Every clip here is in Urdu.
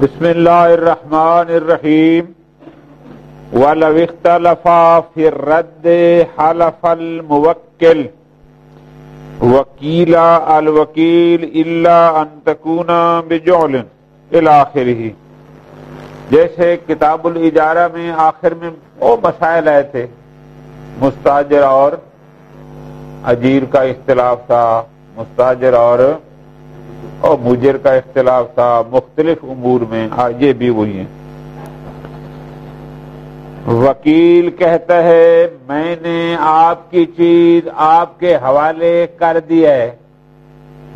بسم اللہ الرحمن الرحیم وَلَوِ اخْتَلَفَا فِي الرَّدِّ حَلَفَ الْمُوَكِّلُ وَكِيلَ الْوَكِيلُ إِلَّا أَن تَكُونَ بِجُعْلٍ إِلَى آخِرِهِ. جیسے کتاب الاجارہ میں آخر میں وہ مسائل آئے تھے، مستاجر اور اجیر کا اختلاف تھا، مستاجر اور مجر کا اختلاف تھا، مختلف امور میں یہ بھی وہی ہیں. وکیل کہتا ہے میں نے آپ کی چیز آپ کے حوالے کر دی ہے،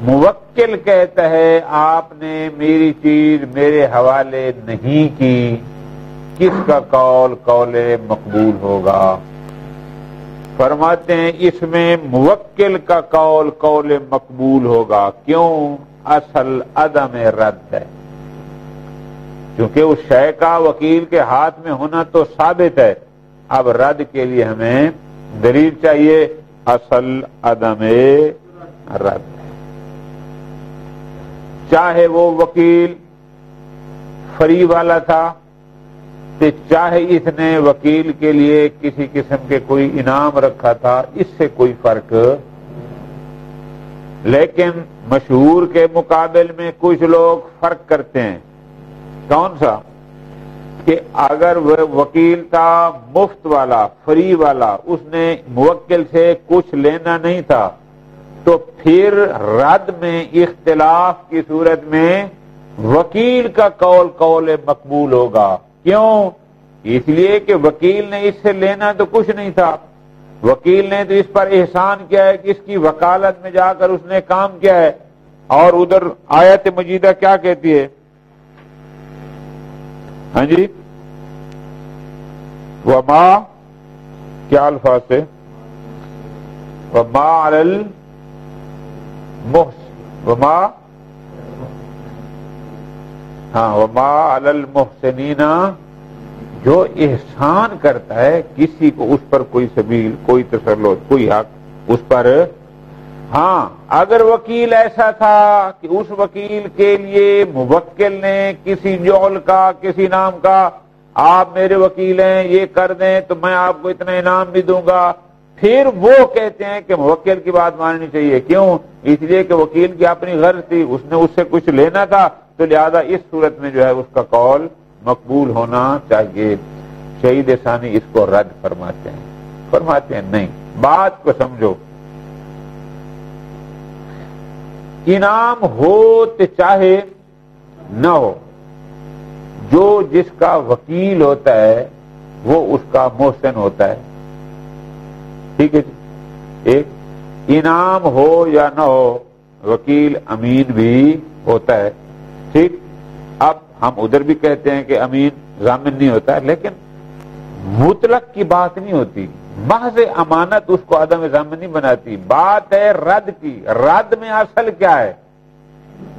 موکل کہتا ہے آپ نے میری چیز میرے حوالے نہیں کی. کس کا قول مقبول ہوگا؟ فرماتے ہیں اس میں موکل کا قول مقبول ہوگا. کیوں؟ اصل عدم رد ہے، کیونکہ اس شے کا وکیل کے ہاتھ میں ہونا تو ثابت ہے. اب رد کے لیے ہمیں دلیل چاہیے، اصل عدم رد ہے. چاہے وہ وکیل فری والا تھا، تو چاہے اس نے وکیل کے لیے کسی قسم کے کوئی انعام رکھا تھا، اس سے کوئی فرق. لیکن مشہور کے مقابل میں کچھ لوگ فرق کرتے ہیں. کون سا؟ کہ اگر وہ وکیل تھا مفت والا فری والا، اس نے موکل سے کچھ لینا نہیں تھا، تو پھر رد میں اختلاف کی صورت میں وکیل کا قول مقبول ہوگا. کیوں؟ اس لیے کہ وکیل نے اس سے لینا تو کچھ نہیں تھا، وکیل نے تو اس پر احسان کیا ہے کہ اس کی وکالت میں جا کر اس نے کام کیا ہے. اور ادھر آیت مجیدہ کیا کہتی ہے؟ ہاں جی، وما کیا الفاظ سے؟ وما علی المحسنین، جو احسان کرتا ہے کسی کو، اس پر کوئی سبیل، کوئی تسلط، کوئی حق اس پر. ہاں اگر وکیل ایسا تھا کہ اس وکیل کے لیے موکل نے کسی جعل کا، کسی نام کا، آپ میرے وکیل ہیں یہ کر دیں تو میں آپ کو اتنا انعام بھی دوں گا، پھر وہ کہتے ہیں کہ موکل کی بات ماننی چاہیے. کیوں؟ اس لیے کہ وکیل کی اپنی غرض تھی، اس نے اس سے کچھ لینا تھا، تو لہذا اس صورت میں جو ہے اس کا قول مقبول ہونا چاہیے. شہید ثانی اس کو رد فرماتے ہیں نہیں. بات کو سمجھو، انعام ہو تو چاہے نہ ہو، جو جس کا وکیل ہوتا ہے وہ اس کا محسن ہوتا ہے. ٹھیک ہے جی، ایک انعام ہو یا نہ ہو، وکیل امین بھی ہوتا ہے. ٹھیک، اب ہم ادھر بھی کہتے ہیں کہ امین ضامن نہیں ہوتا ہے، لیکن مطلق کی بات نہیں ہوتی. محض امانت اس کو عدم ضامن نہیں بناتی. بات ہے رد کی. رد میں اصل کیا ہے؟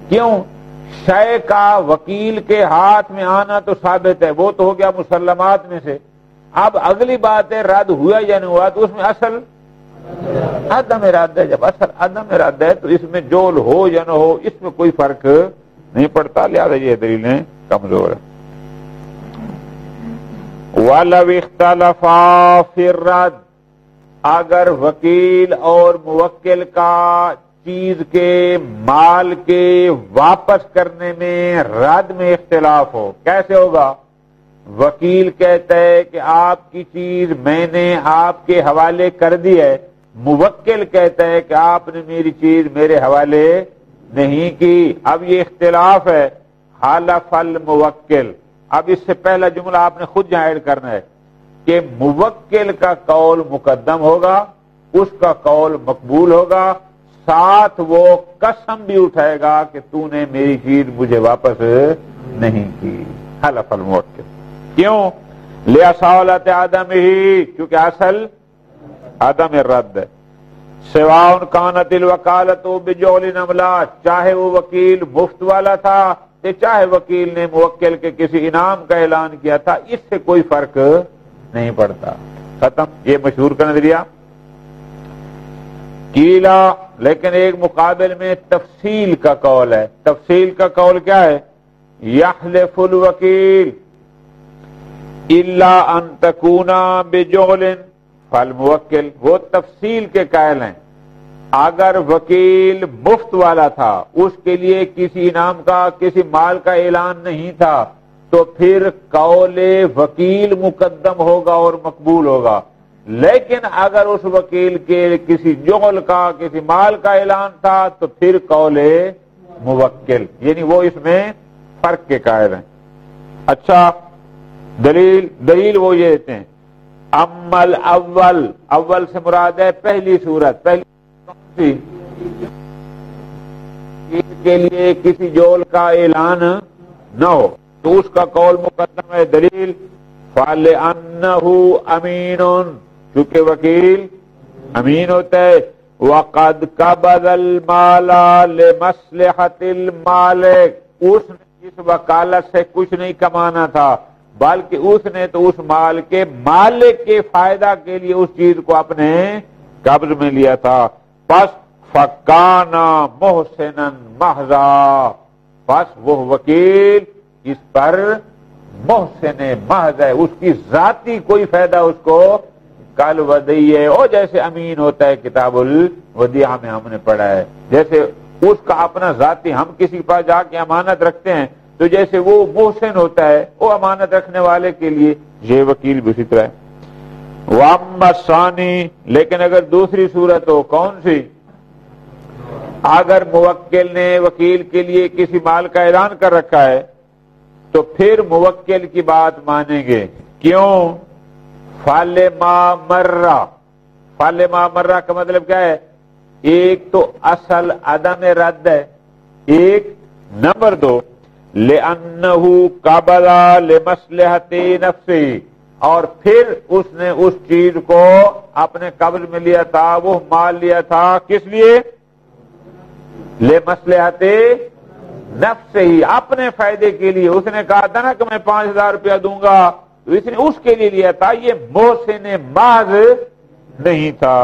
کیوں؟ شے کا وکیل کے ہاتھ میں آنا تو ثابت ہے، وہ تو ہو گیا مسلمات میں سے. اب اگلی بات ہے رد ہوا یا نہیں ہوا، تو اس میں اصل عدم رد ہے. جب اصل عدم رد ہے تو اس میں جول ہو یا نہ ہو اس میں کوئی فرق نہیں پڑتا. لہذا یہ دلیلیں کمزور ہے. وَلَوِ اخْتَلَفَا فِي الرَّدِّ، اگر وکیل اور موکل کا چیز کے، مال کے واپس کرنے میں، رد میں اختلاف ہو. کیسے ہوگا؟ وکیل کہتا ہے کہ آپ کی چیز میں نے آپ کے حوالے کر دی ہے، موکل کہتا ہے کہ آپ نے میری چیز میرے حوالے نہیں کی. اب یہ اختلاف ہے. حلف الموکل. اب اس سے پہلا جملہ آپ نے خود یہاں ایڈ کرنا ہے کہ موکل کا قول مقدم ہوگا، اس کا قول مقبول ہوگا، ساتھ وہ قسم بھی اٹھائے گا کہ تو نے میری چیز مجھے واپس نہیں کی. حلف الموکل. کیوں؟ لِأَصَالَةِ عَدَمِهِ، کیونکہ اصل عدم رد ہے. سواء كانت الوکالۃ بجعل ام لا، چاہے وہ وکیل مفت والا تھا، چاہے وکیل نے موکل کے کسی انعام کا اعلان کیا تھا، اس سے کوئی فرق نہیں پڑتا. ختم. یہ مشہور کا نظریہ. کیلا، لیکن ایک مقابل میں تفصیل کا قول ہے. تفصیل کا قول کیا ہے؟ یحلف الوکیل الا ان تکونا بجعل فالموکل، وہ تفصیل کے قائل ہیں۔ اگر وکیل مفت والا تھا، اس کے لیے کسی انعام کا کسی مال کا اعلان نہیں تھا، تو پھر قول وکیل مقدم ہوگا اور مقبول ہوگا۔ لیکن اگر اس وکیل کے کسی جعل کا کسی مال کا اعلان تھا تو پھر قول موکل، یعنی وہ اس میں فرق کے قائل ہیں۔ اچھا، دلیل وہ یہ دیتے ہیں، امل اول سے مراد ہے پہلی صورت، پہلی کے لیے کسی جول کا اعلان نہ ہو تو اس کا قول مقدم ہے۔ دلیل فَلِأَنَّهُ أَمِينٌ، چونکہ وکیل امین ہوتا ہے۔ وَقَدْ قَبَضَ الْمَالَ لِمَصْلِحَةِ الْمَالِكِ، اس نے اس وکالت سے کچھ نہیں کمانا تھا، بلکہ اس نے تو اس مال کے مالک کے فائدہ کے لیے اس چیز کو اپنے قبض میں لیا تھا۔ پس فکانا محسنا محضا، پس وہ وکیل اس پر محسن محض ہے، اس کی ذاتی کوئی فائدہ اس کو کل ودی ہے، اور جیسے امین ہوتا ہے کتاب الودیعہ میں ہم نے پڑھا ہے، جیسے اس کا اپنا ذاتی، ہم کسی کے پاس جا کے امانت رکھتے ہیں تو جیسے وہ محسن ہوتا ہے وہ امانت رکھنے والے کے لیے، یہ وکیل بھی اسی طرح ہے۔ واما الثانی، لیکن اگر دوسری صورت ہو، کون سی؟ اگر موکل نے وکیل کے لیے کسی مال کا اعلان کر رکھا ہے تو پھر موکل کی بات مانیں گے، کیوں؟ فَلِمَا مَرَّ کا مطلب کیا ہے؟ ایک تو اصل عدم رد ہے، ایک نمبر دو لِأَنَّهُ قَبَضَ لِمَصْلِحَةِ نَفْسِهِ، اور پھر اس نے اس چیز کو اپنے قبض میں لیا تھا، وہ مال لیا تھا کس لیے؟ لِمَصْلِحَةِ نَفْسِهِ، اپنے فائدے کے لیے۔ اس نے کہا تھا نا کہ میں 5,000 روپیہ دوں گا، تو اس نے اس کے لیے لیا تھا، یہ محسن محض نہیں تھا۔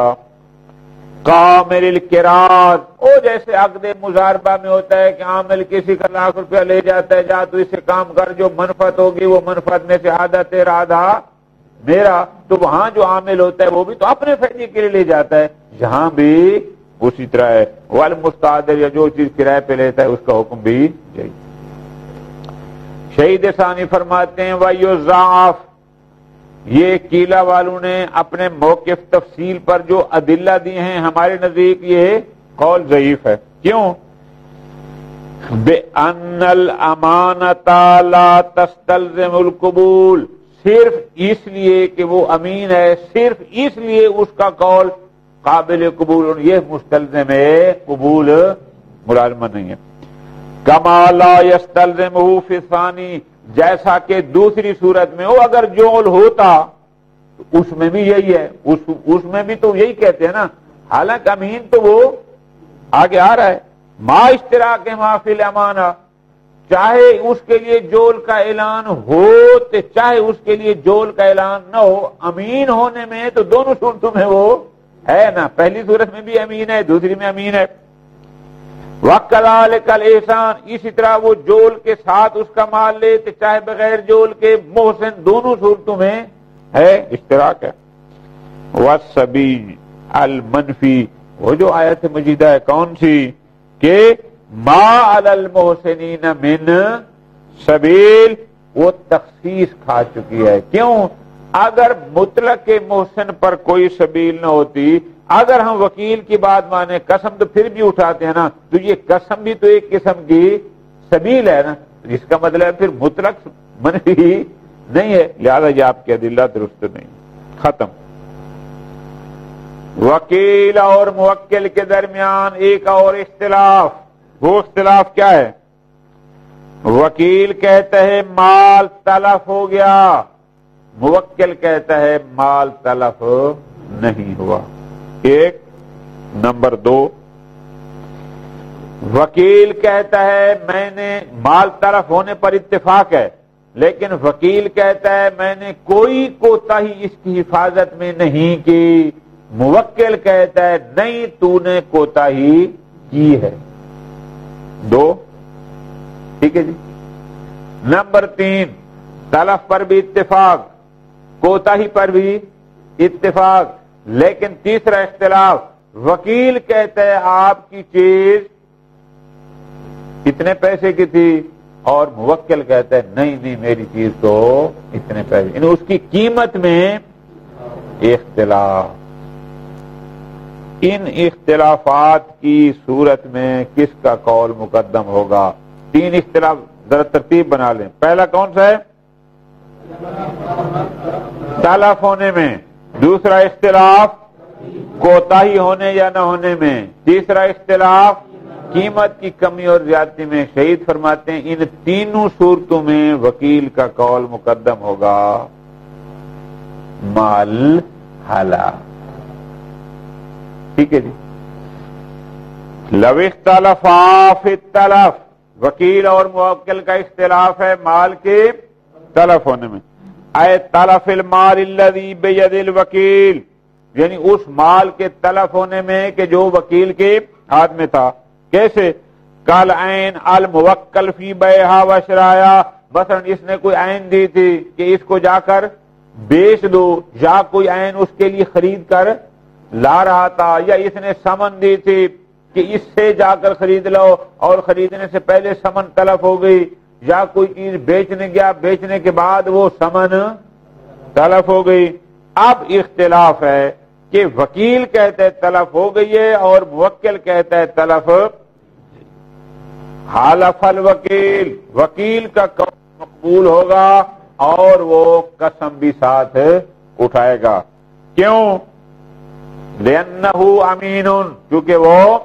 کامل القراض، او جیسے عقد مضاربہ میں ہوتا ہے کہ عامل کسی کا 1,00,000 روپیہ لے جاتا ہے، جا تو اس سے کام کر، جو منفعت ہوگی وہ منفعت میں سے آدھا تیرا آدھا میرا، تو وہاں جو عامل ہوتا ہے وہ بھی تو اپنے فائدے کے لیے لے جاتا ہے، یہاں بھی اسی طرح ہے۔ والمستاجر، یا جو چیز کرائے پہ لیتا ہے اس کا حکم بھی یہی۔ شہید ثانی فرماتے ہیں وَيُضَاعَفْ، یہ قیلہ والوں نے اپنے موقف تفصیل پر جو ادلہ دیے ہیں، ہمارے نزدیک یہ قول ضعیف ہے۔ کیوں؟ بِأَنَّ الْأَمَانَةَ لَا تَسْتَلْزِمُ الْقُبُولَ، صرف اس لیے کہ وہ امین ہے، صرف اس لیے اس کا قول قابل قبول، یہ مستلزم ہے، قبول ملازمت نہیں ہے۔ کما لا یستلزمہ فی الثانی، جیسا کہ دوسری صورت میں وہ اگر جعل ہوتا تو اس میں بھی یہی ہے، اس میں بھی تو یہی کہتے ہیں نا، حالانکہ امین تو وہ آگے آ رہا ہے، ما اشتراک ما فی الامانہ، چاہے اس کے لیے جعل کا اعلان ہو تو چاہے اس کے لیے جعل کا اعلان نہ ہو، امین ہونے میں تو دونوں صورتوں میں وہ ہے نا، پہلی صورت میں بھی امین ہے، دوسری میں امین ہے۔ وَكَذَلِكَ الْإِحْسَانُ، اسی طرح وہ جول کے ساتھ اس کا مال لے تو چاہے بغیر جول کے، محسن، دونوں صورتوں میں ہے، اشتراک ہے۔ وَالسَّبِيلُ الْمَنْفِي، وہ جو آیت مجیدہ ہے کون سی؟ کہ مَا عَلَى الْمُحْسِنِينَ مِنْ سَبِيلٍ، وہ تخصیص کھا چکی ہے۔ کیوں؟ اگر مطلق محسن پر کوئی سبیل نہ ہوتی، اگر ہم وکیل کی بات مانے، قسم تو پھر بھی اٹھاتے ہیں نا، تو یہ قسم بھی تو ایک قسم کی سبیل ہے نا، جس کا مطلب ہے پھر مطلق منفی نہیں ہے، لہذا یہ آپ کے ادلہ درست نہیں۔ ختم۔ وکیل اور موکل کے درمیان ایک اور اختلاف، وہ اختلاف کیا ہے؟ وکیل کہتا ہے مال تلف ہو گیا، موکل کہتا ہے مال تلف نہیں ہوا۔ ایک نمبر دو، وکیل کہتا ہے میں نے مال تلف ہونے پر اتفاق ہے، لیکن وکیل کہتا ہے میں نے کوئی کوتاہی اس کی حفاظت میں نہیں کی، موکل کہتا ہے نہیں تو نے کوتاہی کی ہے۔ دو، ٹھیک ہے جی۔ نمبر 3 تلف پر بھی اتفاق، کوتاہی پر بھی اتفاق، لیکن تیسرا اختلاف، وکیل کہتا ہے آپ کی چیز اتنے پیسے کی تھی اور موکل کہتا ہے نہیں نہیں میری چیز تو اتنے پیسے، یعنی اس کی قیمت میں اختلاف۔ ان اختلافات کی صورت میں کس کا قول مقدم ہوگا؟ 3 اختلاف ذرا ترتیب بنا لیں۔ پہلا کون سا ہے؟ تلف ہونے میں، دوسرا اختلاف کوتاہی ہونے یا نہ ہونے میں، تیسرا اختلاف قیمت کی کمی اور زیادتی میں۔ شہید فرماتے ہیں ان تینوں صورتوں میں وکیل کا قول مقدم ہوگا مال حالا۔ ٹھیک ہے جی۔ لو اختلفا فی التلف، وکیل اور موکل کا اختلاف ہے مال کے تلف ہونے میں۔ اے تلف المال الذی بید الوکیل، یعنی اس مال کے تلف ہونے میں کہ جو وکیل کے ہاتھ میں تھا۔ کیسے؟ کل عین الموکل فی بیعہا و شرائہا، مثلا اس نے کوئی عین دی تھی کہ اس کو جا کر بیچ دو، یا کوئی عین اس کے لیے خرید کر لا رہا تھا، یا اس نے سمن دی تھی کہ اس سے جا کر خرید لو اور خریدنے سے پہلے سمن تلف ہو گئی، یا کوئی چیز بیچنے گیا بیچنے کے بعد وہ سمن تلف ہو گئی۔ اب اختلاف ہے کہ وکیل کہتا ہے تلف ہو گئی ہے اور موکل کہتا ہے تلف۔ حالف الوکیل، وکیل کا قول مقبول ہوگا اور وہ قسم بھی ساتھ اٹھائے گا۔ کیوں؟ لأنہ امین، کیونکہ وہ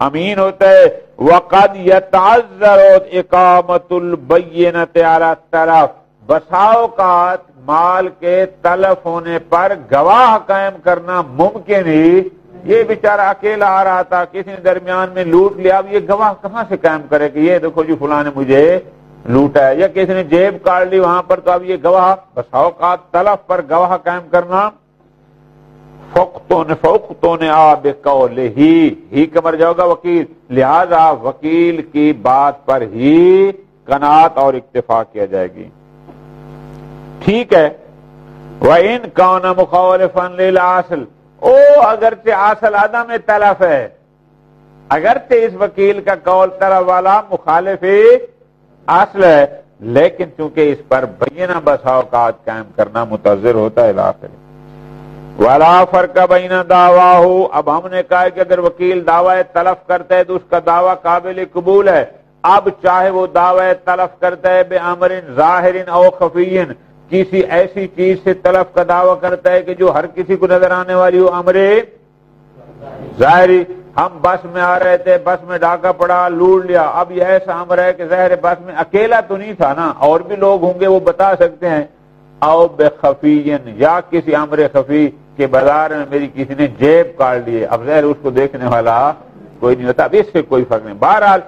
امین ہوتا ہے۔ وقد یتعذر اقامت البینۃ علی الطرف، بسا اوقات مال کے تلف ہونے پر گواہ قائم کرنا ممکن ہی، یہ بیچارہ اکیلا آ رہا تھا، کسی نے درمیان میں لوٹ لیا، اب یہ گواہ کہاں سے قائم کرے کہ یہ دیکھو جی فلاں نے مجھے لوٹا ہے، یا کسی نے جیب کاٹ لی وہاں پر، تو اب یہ گواہ، بسا اوقات تلف پر گواہ قائم کرنا فوقتون آب قولہ، ہی کا مر جائے گا وکیل، لہذا وکیل کی بات پر ہی قناعت اور اکتفا کیا جائے گی۔ ٹھیک ہے۔ وَإِن كَانَ مُخَالِفًا لِلْأَصْلِ، اگرچہ اصل عدم تلف ہے، اگرچہ اس وکیل کا قول تلف والا مخالف اصل ہے، لیکن چونکہ اس پر بینہ بسا اوقات قائم کرنا متعذر ہوتا ہے الآخر۔ وَلَا فَرْقَ بَيْنَ دَعْوَاهُ، اب ہم نے کہا کہ اگر وکیل دعوی تلف کرتا ہے تو اس کا دعویٰ قابل قبول ہے۔ اب چاہے وہ دعوی تلف کرتا ہے بِأَمْرٍ ظَاهِرٍ أَوْ خَفِيٍّ، کسی ایسی چیز سے تلف کا دعویٰ کرتا ہے کہ جو ہر کسی کو نظر آنے والی ہو، امر ظاہری، ہم بس میں آ رہے تھے، بس میں ڈاکہ پڑا، لوٹ لیا، اب یہ ایسا امر ہے کہ ظاہر بس میں اکیلا تو نہیں تھا نا، اور بھی لوگ ہوں گے وہ بتا سکتے ہیں۔ او بخفین، یا کسی امر خفی کہ بازار میں میری کسی نے جیب کاٹ لیے، اب ظاہر اس کو دیکھنے والا کوئی نہیں ہوتا، اب اس سے کوئی فرق نہیں۔ بہرحال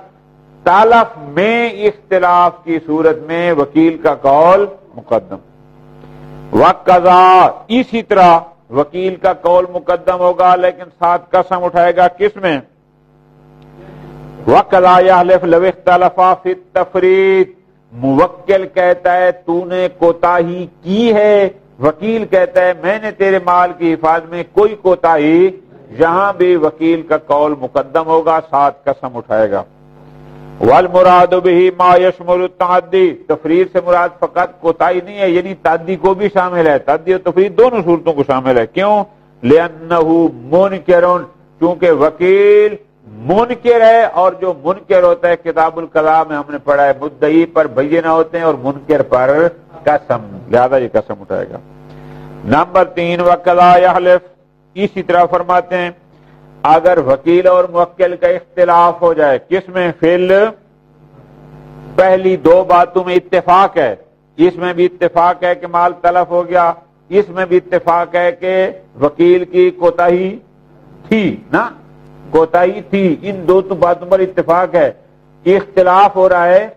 تلف میں اختلاف کی صورت میں وکیل کا قول مقدم۔ وقضا، اسی طرح وکیل کا قول مقدم ہوگا لیکن ساتھ قسم اٹھائے گا، کس میں؟ وقضا یحلف لو اختلفا فی التفریط، موکل کہتا ہے تو نے کوتاہی کی ہے، وکیل کہتا ہے میں نے تیرے مال کی حفاظت میں کوئی کوتاہی، یہاں بھی وکیل کا قول مقدم ہوگا، ساتھ قسم اٹھائے گا۔ والمراد به ما يشمل التعدی، تفرید سے مراد فقط کوتاہی نہیں ہے، یعنی تعدی کو بھی شامل ہے، تعدی اور تفرید دونوں صورتوں کو شامل ہے۔ کیوں؟ لأنه منکر، کیونکہ وکیل منکر ہے، اور جو منکر ہوتا ہے کتاب القضاء میں ہم نے پڑھا ہے مدعی پر بینہ ہوتے ہیں اور منکر پر قسم، لہذا یہ قسم اٹھائے گا۔ نمبر 3 وقضا یحلف، اسی طرح فرماتے ہیں اگر وکیل اور موکل کا اختلاف ہو جائے، کس میں؟ فعل، پہلی 2 باتوں میں اتفاق ہے، اس میں بھی اتفاق ہے کہ مال تلف ہو گیا، اس میں بھی اتفاق ہے کہ وکیل کی کوتاہی تھی نا، کوتاہی تھی، ان 2 باتوں پر اتفاق ہے۔ اختلاف ہو رہا ہے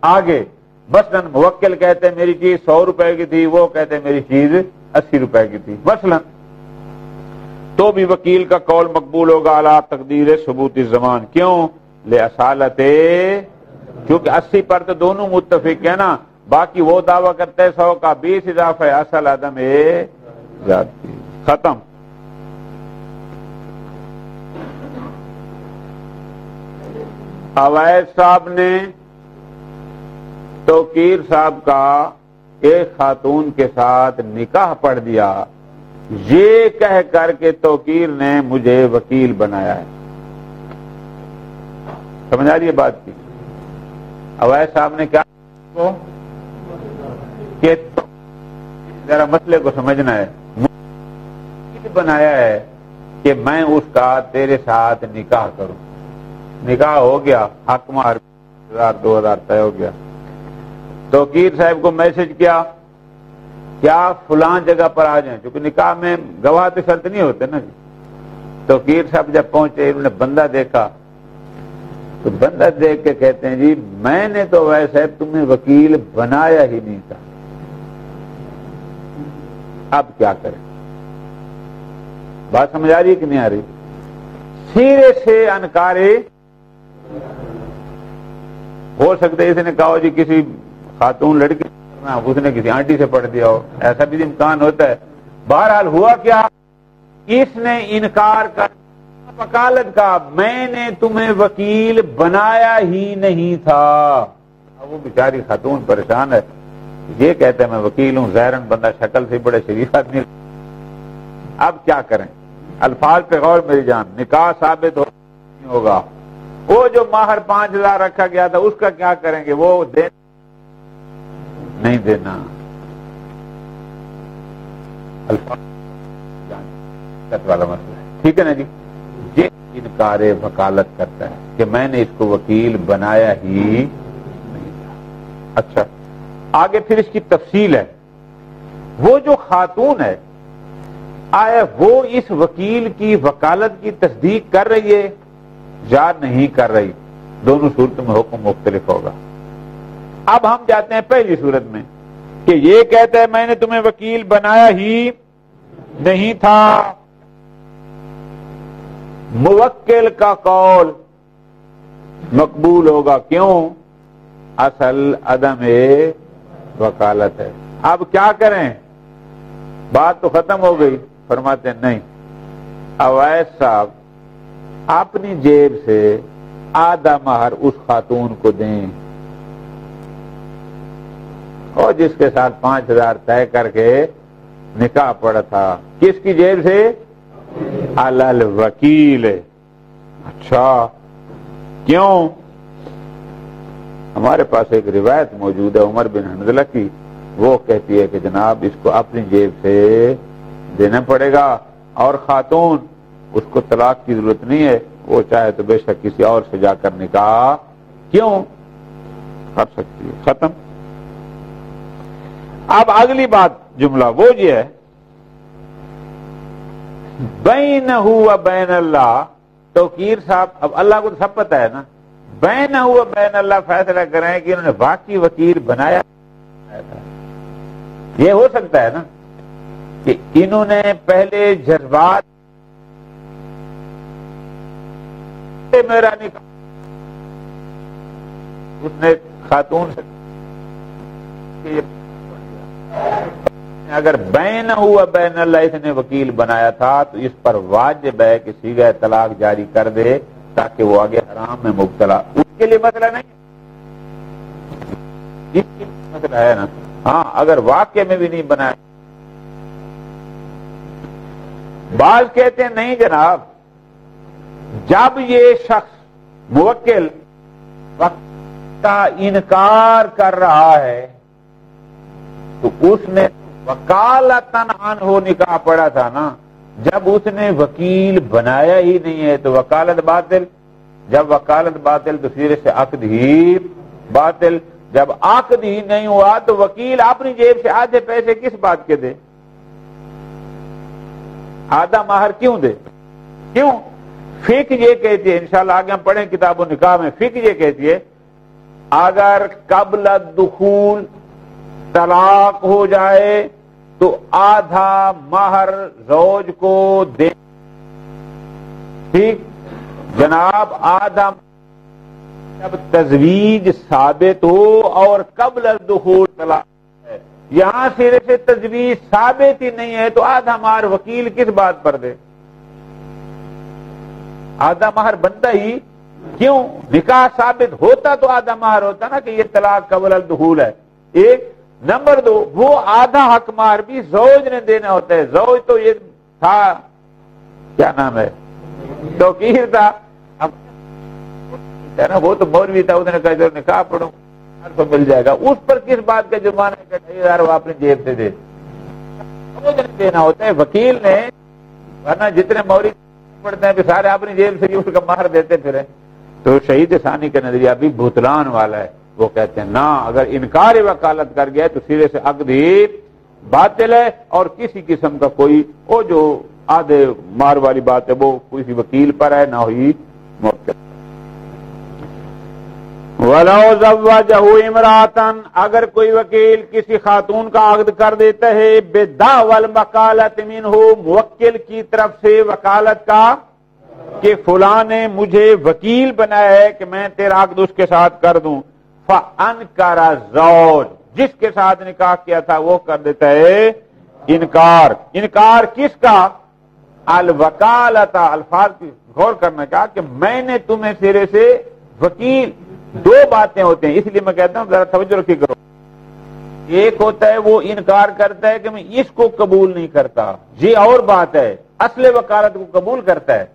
آگے، مثلا موکل کہتے ہیں میری چیز 100 روپے کی تھی، وہ کہتے ہیں میری چیز 80 روپے کی تھی مثلا، تو بھی وکیل کا قول مقبول ہوگا علی تقدیر ثبوت الزمان۔ کیوں؟ لِأَصَالَتِ کیونکہ 80 پر تو دونوں متفق ہیں نا، باقی وہ دعویٰ کرتے ہیں 100 کا 20 اضافہ ہے، اصل عدم زیادتی۔ ختم۔ اویس صاحب نے توقیر صاحب کا ایک خاتون کے ساتھ نکاح پڑھ دیا، یہ کہہ کر کے توقیر نے مجھے وکیل بنایا ہے۔ سمجھ آ رہی ہے بات کی؟ اویس صاحب نے کیا کہ ذرا مسئلے کو سمجھنا ہے، وکیل بنایا ہے کہ میں اس کا تیرے ساتھ نکاح کروں۔ نکاح ہو گیا، حق مہر 1000 طے ہو گیا۔ توقیر صاحب کو میسج کیا کیا فلاں جگہ پر آ جائیں، کیونکہ نکاح میں گواہ تو شرط نہیں ہوتے نا جی۔ توقیر صاحب جب پہنچے، انہوں نے بندہ دیکھا تو بندہ دیکھ کے کہتے ہیں جی میں نے تو ویسے تمہیں وکیل بنایا ہی نہیں تھا، اب کیا کریں؟ بات سمجھ آ رہی ہے کہ نہیں آ رہی؟ سیرے سے انکارے ہو سکتے، اس نے کہا جی کسی خاتون لڑکی اس نے کسی آنٹی سے پڑھ دیا ہو، ایسا بھی امکان ہوتا ہے۔ بہرحال ہوا کیا، اس نے انکار کر وکالت کا، میں نے تمہیں وکیل بنایا ہی نہیں تھا۔ اب وہ بیچاری خاتون پریشان ہے، یہ کہتے ہیں میں وکیل ہوں، ظاہراً بندہ شکل سے بڑے شریف آدمی، اب کیا کریں؟ الفاظ پہ غور میری جان، نکاح ثابت نہیں ہوگا، وہ جو مہر 5000 رکھا گیا تھا اس کا کیا کریں گے؟ وہ نہیں دینا، الفاظ والا مسئلہ ہے، ٹھیک ہے نا جی؟ یہ انکار وکالت کرتا ہے کہ میں نے اس کو وکیل بنایا ہی نہیں تھا۔ اچھا آگے پھر اس کی تفصیل ہے، وہ جو خاتون ہے آیا وہ اس وکیل کی وکالت کی تصدیق کر رہی ہے یا نہیں کر رہی؟ دونوں صورتوں میں حکم مختلف ہوگا۔ اب ہم جاتے ہیں پہلی صورت میں کہ یہ کہتا ہے میں نے تمہیں وکیل بنایا ہی نہیں تھا، موکل کا قول مقبول ہوگا، کیوں؟ اصل عدم وکالت ہے۔ اب کیا کریں؟ بات تو ختم ہو گئی، فرماتے ہیں نہیں، اویس صاحب اپنی جیب سے آدھا مہر اس خاتون کو دیں اور جس کے ساتھ 5000 طے کر کے نکاح پڑا تھا، کس کی جیب سے؟ علل وکیل۔ اچھا کیوں؟ ہمارے پاس ایک روایت موجود ہے عمر بن حنظلہ کی، وہ کہتی ہے کہ جناب اس کو اپنی جیب سے دینا پڑے گا، اور خاتون اس کو طلاق کی ضرورت نہیں ہے، وہ چاہے تو بے شک کسی اور سے جا کر نکاح کیوں کر سکتی ہے۔ ختم۔ اب اگلی بات جملہ وہ یہ ہے بینہ و بین اللہ، توقیر صاحب اب اللہ کو تو سب پتہ ہے نا، بینہ و بین اللہ فیصلہ کریں کہ انہوں نے واقعی وکیل بنایا تھا۔ یہ ہو سکتا ہے نا کہ انہوں نے پہلے جذبات میرا نکاح، اس نے خاتون سے اگر بین ہوا بین اللہ اس نے وکیل بنایا تھا تو اس پر واجب ہے کہ صیغہ طلاق جاری کر دے تاکہ وہ آگے حرام میں مبتلا، اس کے لیے مسئلہ نہیں، اس کے لیے مسئلہ ہے نا۔ ہاں اگر واقع میں بھی نہیں بنایا، بعض کہتے ہیں نہیں جناب، جب یہ شخص موکل وقت کا انکار کر رہا ہے تو اس نے وکالتاً عنہ نکاح پڑا تھا نا، جب اس نے وکیل بنایا ہی نہیں ہے تو وکالت باطل، جب وکالت باطل تو پھر سے عقد ہی باطل، جب عقد ہی نہیں ہوا تو وکیل اپنی جیب سے آدھے پیسے کس بات کے دے؟ آدھا مہر کیوں دے؟ کیوں؟ فقہ یہ کہتی ہے، انشاءاللہ آگے ہم پڑھیں کتاب و نکاح میں، فقہ یہ کہتی ہے اگر قبل الدخول طلاق ہو جائے تو آدھا مہر زوج کو دے، ٹھیک جناب، آدھا جب تزویج ثابت ہو اور قبل الدخول طلاق ہے، یہاں سرے سے تزویج ثابت ہی نہیں ہے تو آدھا مہر وکیل کس بات پر دے؟ آدھا مہر بنتا ہی کیوں؟ نکاح ثابت ہوتا تو آدھا مہر ہوتا نا کہ یہ طلاق قبل الدخول ہے. ایک نمبر دو، وہ آدھا حق مہر بھی زوج نے دینا ہوتا ہے. زوج تو یہ تھا، کیا نام ہے، توقیر تھا. اب نا وہ تو مولوی تھا، اس نے کہا جو نکاح پڑھو تو مل جائے گا. اس پر کس بات کا جرمانہ ہے کہ 2,000 وہ اپنی جیب سے دے؟ زوج نے دینا ہوتا ہے، وکیل نے. ورنہ جتنے مولوی پڑھتے ہیں کہ سارے اپنی جیب سے ہی اس کا مہر دیتے پھرے. تو شہید ثانی کا نظریہ بھی بھتلان والا ہے. وہ کہتے ہیں نہ، اگر انکار وکالت کر گیا تو سرے سے عقد ہی باطل ہے، اور کسی قسم کا کوئی وہ جو آدھے مار والی بات ہے وہ کسی وکیل پر ہے، نہ ہوئی موقع. وَلَوْ زَوَّجَهُ امْرَأَةً، اگر کوئی وکیل کسی خاتون کا عقد کر دیتا ہے بِدَعْوَى الْوَكَالَةِ مِنْهُ، موکل کی طرف سے وکالت کا کہ فلاں نے مجھے وکیل بنایا ہے کہ میں تیرا عقد اس کے ساتھ کر دوں. فَأَنْكَرَ الزَّوْجُ، جس کے ساتھ نکاح کیا تھا وہ کر دیتا ہے انکار. انکار کس کا؟ الوکالۃ، الفاظ کی غور کرنے کا کہ میں نے تمہیں سرے سے وکیل. دو باتیں ہوتے ہیں، اس لیے میں کہتا ہوں ذرا توجہ رکھی کرو. ایک ہوتا ہے وہ انکار کرتا ہے کہ میں اس کو قبول نہیں کرتا، یہ اور بات ہے. اصل وکالت کو قبول کرتا ہے،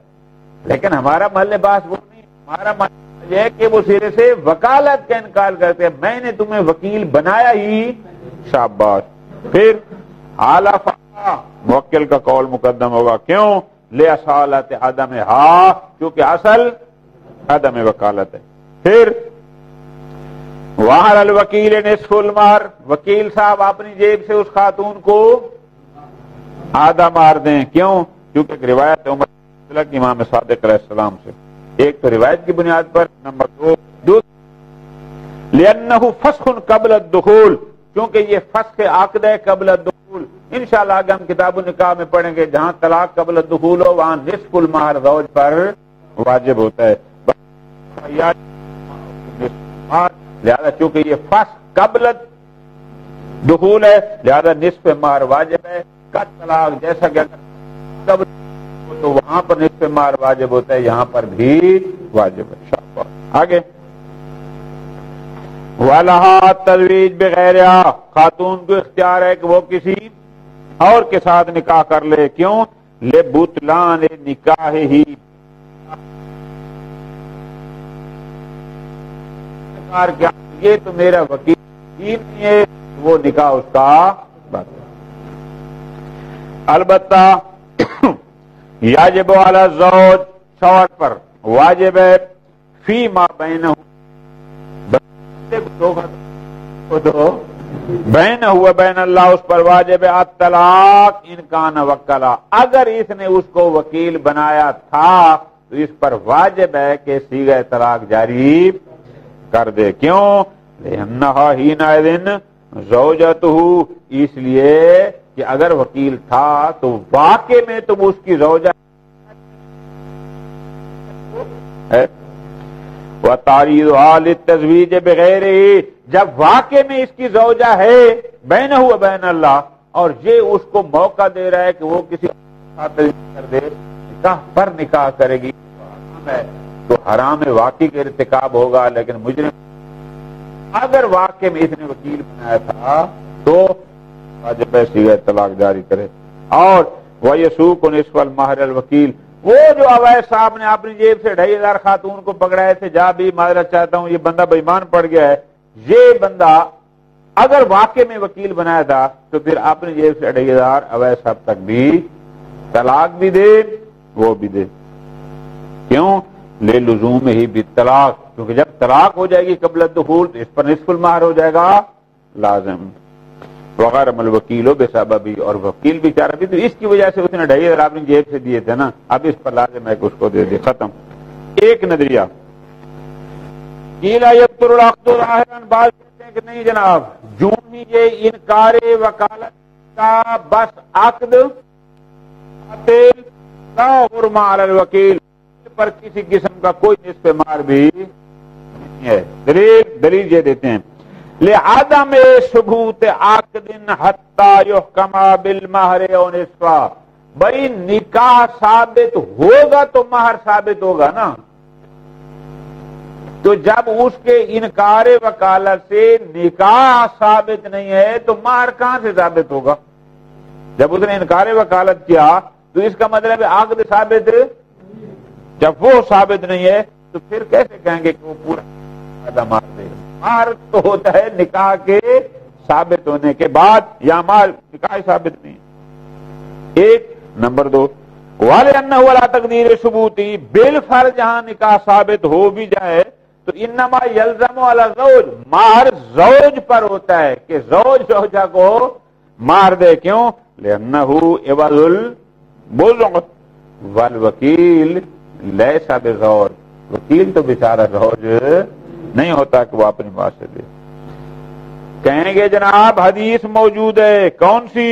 لیکن ہمارا محل بحث وہ نہیں. ہمارا محل یہ ہے کہ وہ سرے سے وکالت کا انکار کرتے ہیں. میں نے تمہیں وکیل بنایا ہی، شاباش. پھر حالف، موکل کا قول مقدم ہوگا. کیوں؟ لِأَصَالَةِ عَدَمِهَا، کیونکہ اصل عدم وکالت ہے. پھر وَعَلَى الْوَكِيلِ نِصْفُ الْمَهْرِ، وکیل صاحب اپنی جیب سے اس خاتون کو آدھا مہر دیں. کیوں؟ کیونکہ ایک روایت ہے عمر کی امام صادق علیہ السلام سے. ایک تو روایت کی بنیاد پر، نمبر دو لِأَنَّهُ فَسْخٌ قبل الدخول، کیونکہ یہ فسخ عقد ہے قبل الدخول. انشاءاللہ آگے ہم کتاب النکاح میں پڑھیں گے جہاں طلاق قبل الدخول ہو وہاں نصف المہر زوج پر واجب ہوتا ہے. لہذا چونکہ یہ فسخ قبل دخول ہے لہذا نصف مہر واجب ہے. کا طلاق جیسا کہ قبل تو وہاں پر نصف مہر واجب ہوتا ہے، یہاں پر بھی واجب ہے. آگے وَلَهَا التَّزْوِيجُ بِغَيْرِهَا، خاتون کو اختیار ہے کہ وہ کسی اور کے ساتھ نکاح کر لے. کیوں؟ لِبُطْلَانِ نِکَاحِهِ، کیا یہ تو میرا وکیل ہی نہیں ہے، وہ نکاح اس کا بات. البتہ یاجب علی الزوج، شوہر پر واجب ہے فی ما بینہ، بینہ و بین اللہ، اس پر واجب ہے الطلاق ان کان وکلا، اگر اس نے اس کو وکیل بنایا تھا تو اس پر واجب ہے کہ صیغہ طلاق جاری کر دے. کیوں؟ لأنہا حینئذ زوجتہ، اس لیے کہ اگر وکیل تھا تو واقع میں تم اس کی زوجہ ہے. وَتَعْرِيضُهَا لِلتَّزْوِيجِ بِغَيْرِهِ، جب واقع میں اس کی زوجہ ہے بینہ و بین اللہ اور یہ اس کو موقع دے رہا ہے کہ وہ کسی ساتھ کر دے، نکاح پر نکاح کرے گی تو حرام واقعی کے ارتکاب ہوگا. لیکن مجرم اگر واقع میں اس نے وکیل بنایا تھا تو واجب ہے صیغہ طلاق جاری کرے. اور وَيَسُوقُ نِصْفَ الْمَهْرِ الْوَكِيلِ، وہ جو اویس صاحب نے اپنی جیب سے 2,500 خاتون کو پکڑائے تھے، جا بھی معذرت چاہتا ہوں یہ بندہ بے ایمان پڑ گیا ہے، یہ بندہ اگر واقع میں وکیل بنایا تھا تو پھر اپنی جیب سے 2,500 اویس صاحب تک بھی طلاق بھی دے، وہ بھی دے. کیوں؟ لے لزوم ہی بالطلاق، کیونکہ جب طلاق ہو جائے گی قبل الدخول تو اس پر نصف المہر ہو جائے گا لازم. وغیرہ الوکیل بے سببی، اور وکیل بیچارہ بھی تو اس کی وجہ سے اس نے 2,500 اپنی جیب سے دیے تھے نا، اب اس پر لازم ہے کہ اس کو دے دے. ختم. ایک نظریہ قیل یبطل العقد ظاہرا، بعض کہتے ہیں کہ نہیں جناب، جو ہی یہ انکار وکالت کا بس عقد باطل، لا حرم علی الوکیل، پر کسی قسم کا کوئی نصف مہر بھی نہیں ہے. دلیل یہ دیتے ہیں لعدم ثبوت عقد حتی یحکم بالمہر او نصفا. بھائی نکاح ثابت ہوگا تو مہر ثابت ہوگا نا. تو جب اس کے انکار وکالت سے نکاح ثابت نہیں ہے تو مہر کہاں سے ثابت ہوگا؟ جب اس نے انکار وکالت کیا تو اس کا مطلب ہے عقد ثابت. جب وہ ثابت نہیں ہے تو پھر کیسے کہیں گے کہ وہ پورا مہر دے گا؟ مہر تو ہوتا ہے نکاح کے ثابت ہونے کے بعد، یا مہر نکاح ثابت نہیں. ایک نمبر 2 وَلِأَنَّهُ وَلَا تَقْدِيرِ ثُبُوتِ بالفرض جہاں نکاح ثابت ہو بھی جائے تو انما یلزم علی الزوج، مہر زوج پر ہوتا ہے کہ زوج زوجہ کو مہر دے. کیوں؟ لِأَنَّهُ عِوَضُ الْبُضْعِ وَالْوَكِيلُ لَيْسَ بِزَوْج. وکیل تو بیچارہ زوج نہیں ہوتا کہ وہ اپنی بات سے دے. کہیں گے جناب حدیث موجود ہے، کون سی؟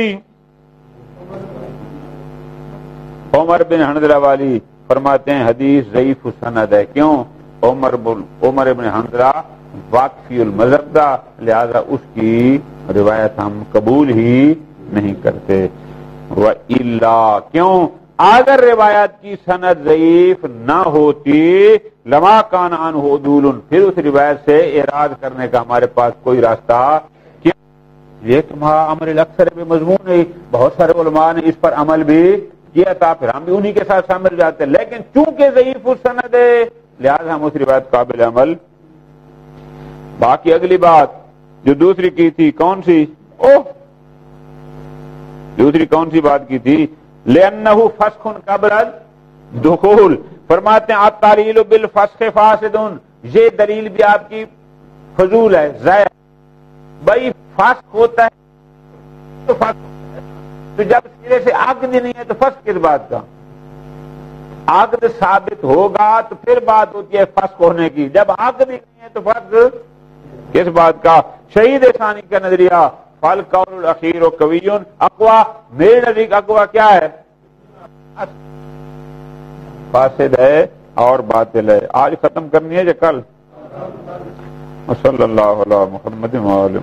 عمر بن حنظلہ والی. فرماتے ہیں حدیث ضعیف السند ہے. کیوں؟ عمر بن حنظلہ واقفی المذہب تھا، لہذا اس کی روایت ہم قبول ہی نہیں کرتے. وَإِلَّا کیوں؟ اگر روایت کی سند ضعیف نہ ہوتی لما کان عنہ عدول، پھر اس روایت سے اعراض کرنے کا ہمارے پاس کوئی راستہ کیا؟ یہ تمہارا امر الاکثر بھی مضمون ہے، بہت سارے علماء نے اس پر عمل بھی کیا تھا، پھر ہم بھی انہی کے ساتھ شامل جاتے ہیں. لیکن چونکہ ضعیف السند ہے لہذا ہم اس روایت قابل عمل. باقی اگلی بات جو دوسری کی تھی کون سی؟ دوسری کون سی بات کی تھی؟ لأنه فسخ قبل الدخول. فرماتے ہیں التعلیل بالفسخ فاسد، یہ دلیل بھی آپ کی فضول ہے، ضائع. بھائی فسخ ہوتا ہے تو فسخ ہوتا ہے، تو جب سرے سے عقد نہیں ہے تو فسخ کس بات کا؟ عقد ثابت ہوگا تو پھر بات ہوتی ہے فسخ ہونے کی. جب عقد ہی نہیں ہے تو فسخ کس بات کا؟ شہید ثانی کا نظریہ فالقول الاخیر قوی اقوا، میرے نزدیک اقوا کیا ہے؟ فاسد ہے اور باطل ہے. آج ختم کرنی ہے یا کل؟ صلی اللہ علیہ محمد وآلہ